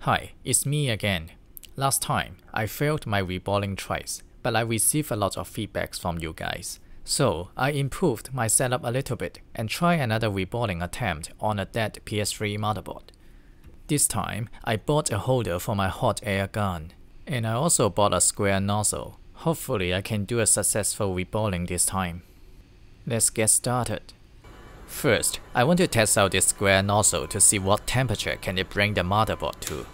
Hi, it's me again. Last time, I failed my reballing twice, but I received a lot of feedbacks from you guys. So, I improved my setup a little bit and tried another reballing attempt on a dead PS3 motherboard. This time, I bought a holder for my hot air gun. And I also bought a square nozzle. Hopefully I can do a successful reballing this time. Let's get started. First, I want to test out this square nozzle to see what temperature can it bring the motherboard to.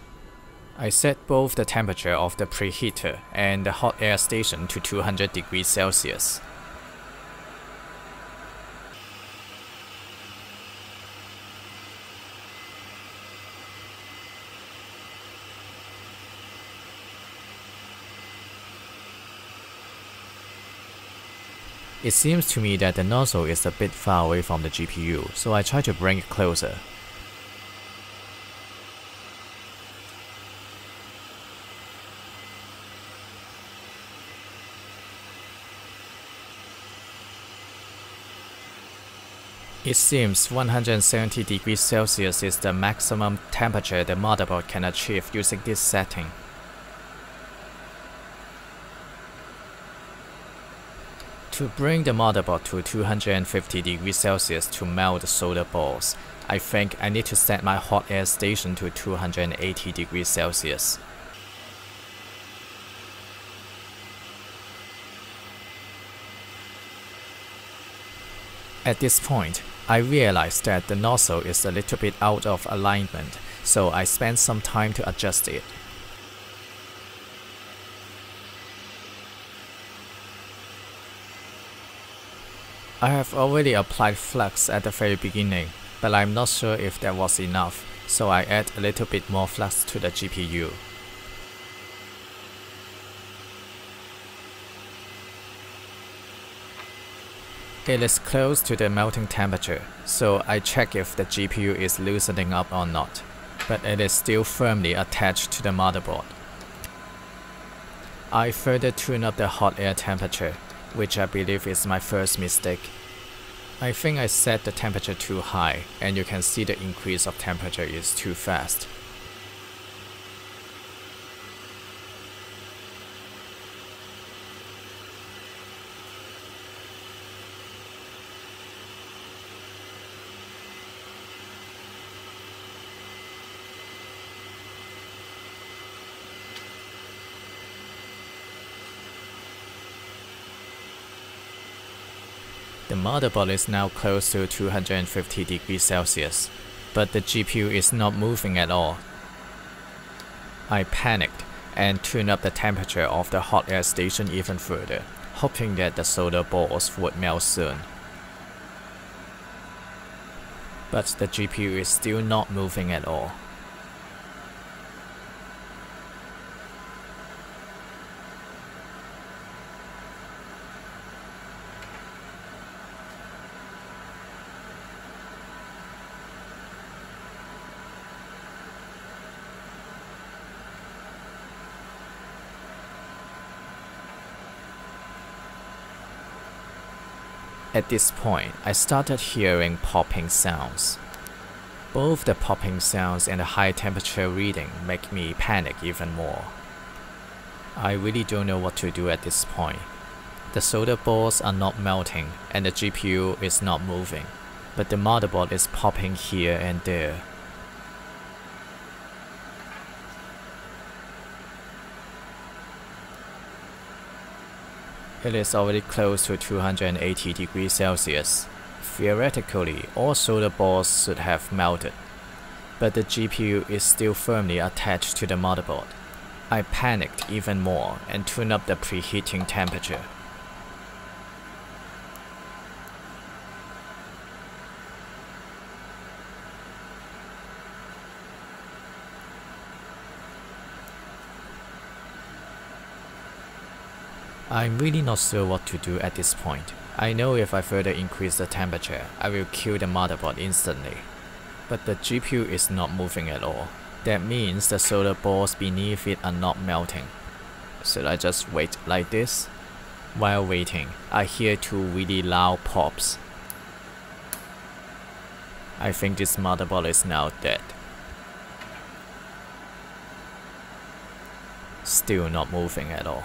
I set both the temperature of the preheater and the hot air station to 200 degrees Celsius. It seems to me that the nozzle is a bit far away from the GPU, so I try to bring it closer. It seems 170 degrees Celsius is the maximum temperature the motherboard can achieve using this setting. To bring the motherboard to 250 degrees Celsius to melt the solder balls, I think I need to set my hot air station to 280 degrees Celsius. At this point, I realized that the nozzle is a little bit out of alignment, so I spent some time to adjust it. I have already applied flux at the very beginning, but I'm not sure if that was enough, so I add a little bit more flux to the GPU. It is close to the melting temperature, so I check if the GPU is loosening up or not, but it is still firmly attached to the motherboard. I further tune up the hot air temperature, which I believe is my first mistake. I think I set the temperature too high, and you can see the increase of temperature is too fast. The motherboard is now close to 250 degrees Celsius, but the GPU is not moving at all. I panicked and tuned up the temperature of the hot air station even further, hoping that the solder balls would melt soon. But the GPU is still not moving at all. At this point, I started hearing popping sounds. Both the popping sounds and the high temperature reading make me panic even more. I really don't know what to do at this point. The solder balls are not melting and the GPU is not moving, but the motherboard is popping here and there. It is already close to 280 degrees Celsius. Theoretically, all solder balls should have melted, but the GPU is still firmly attached to the motherboard. I panicked even more and tuned up the preheating temperature. I'm really not sure what to do at this point. I know if I further increase the temperature, I will kill the motherboard instantly. But the GPU is not moving at all. That means the solder balls beneath it are not melting. Should I just wait like this? While waiting, I hear two really loud pops. I think this motherboard is now dead. Still not moving at all.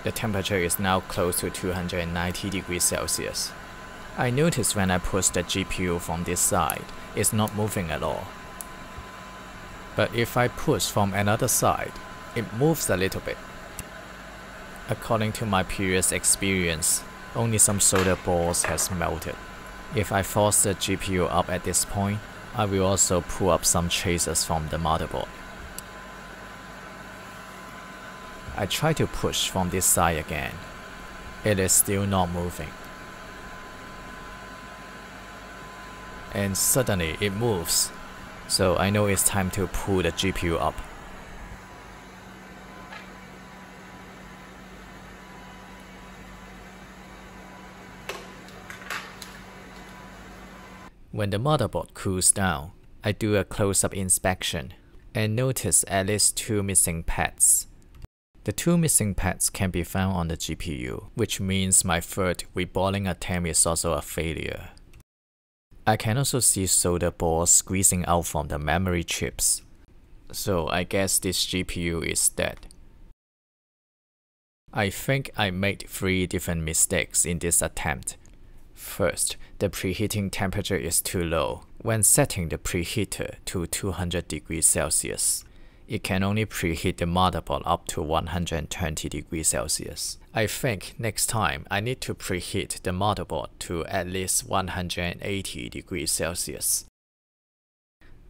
The temperature is now close to 290 degrees Celsius. I noticed when I push the GPU from this side, it's not moving at all. But if I push from another side, it moves a little bit. According to my previous experience, only some solder balls has melted. If I force the GPU up at this point, I will also pull up some traces from the motherboard. I try to push from this side again. It is still not moving. And suddenly it moves, so I know it's time to pull the GPU up. When the motherboard cools down, I do a close-up inspection and notice at least 2 missing pads. The 2 missing pads can be found on the GPU, which means my third reballing attempt is also a failure. I can also see solder balls squeezing out from the memory chips, so I guess this GPU is dead. I think I made 3 different mistakes in this attempt. First, the preheating temperature is too low. When setting the preheater to 200 degrees Celsius, it can only preheat the motherboard up to 120 degrees Celsius. I think next time I need to preheat the motherboard to at least 180 degrees Celsius.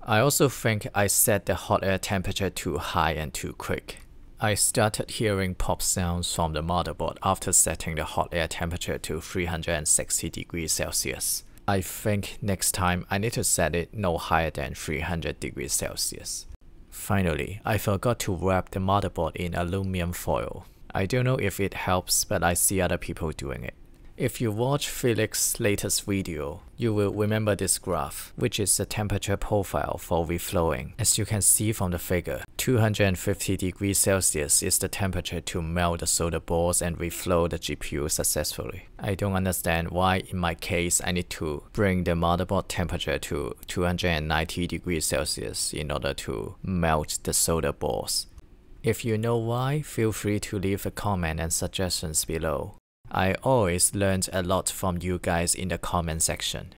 I also think I set the hot air temperature too high and too quick. I started hearing pop sounds from the motherboard after setting the hot air temperature to 360 degrees Celsius. I think next time I need to set it no higher than 300 degrees Celsius. Finally, I forgot to wrap the motherboard in aluminum foil. I don't know if it helps, but I see other people doing it. If you watch Felix's latest video, you will remember this graph, which is the temperature profile for reflowing. As you can see from the figure, 250 degrees Celsius is the temperature to melt the solder balls and reflow the GPU successfully. I don't understand why in my case I need to bring the motherboard temperature to 290 degrees Celsius in order to melt the solder balls. If you know why, feel free to leave a comment and suggestions below. I always learned a lot from you guys in the comment section.